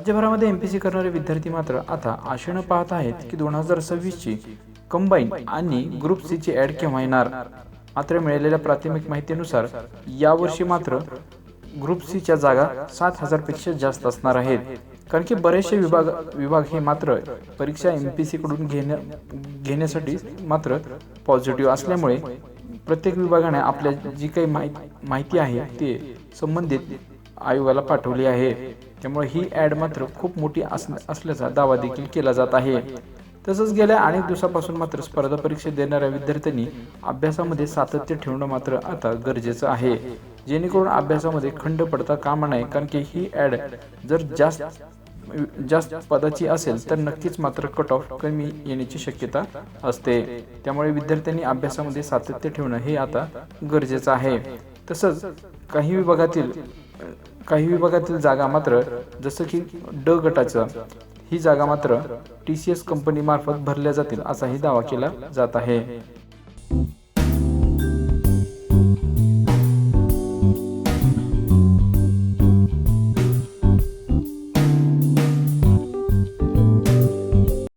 राज्यभरामध्ये MPC करणारे विद्यार्थी मात्र आता आशेनं पाहत आहेत की 2026 ची कंबाईन आणि ग्रुप सी ची ॲड केव्हा येणार। मात्र मिळालेल्या प्राथमिक माहितीनुसार यावर्षी मात्र ग्रुप सी च्या जागा 7,000 पेक्षा जास्त असणार आहेत। कारण की बरेचसे विभाग हे मात्र परीक्षा एमपीसी कडून घेण्यासाठी मात्र पॉझिटिव्ह असल्यामुळे प्रत्येक विभागाने आपल्या जी काही माहिती आहे ते संबंधित आयोगाला पाठवली आहे। त्यामुळे ही ॲड मात्र खूप मोठी असल्याचा दावा देखील केला जात आहे। तसंच गेल्या अनेक दिवसापासून मात्र स्पर्धा परीक्षा देणाऱ्या विद्यार्थ्यांनी अभ्यासामध्ये सातत्य ठेवणं मात्र आता गरजेचं आहे, जेणेकरून अभ्यासामध्ये खंड पडता कामा नये। कारण की ही ॲड जर जास्त पदाची असेल तर नक्कीच मात्र कट ऑफ कमी येण्याची शक्यता असते। त्यामुळे विद्यार्थ्यांनी अभ्यासामध्ये सातत्य ठेवणं हे आता गरजेचं आहे। तसंच काही विभागातील जागा मात्र जसं की ड गटाचं ही जागा मात्र TCS कंपनी मार्फत भरल्या जातील असाही दावा केला जात आहे।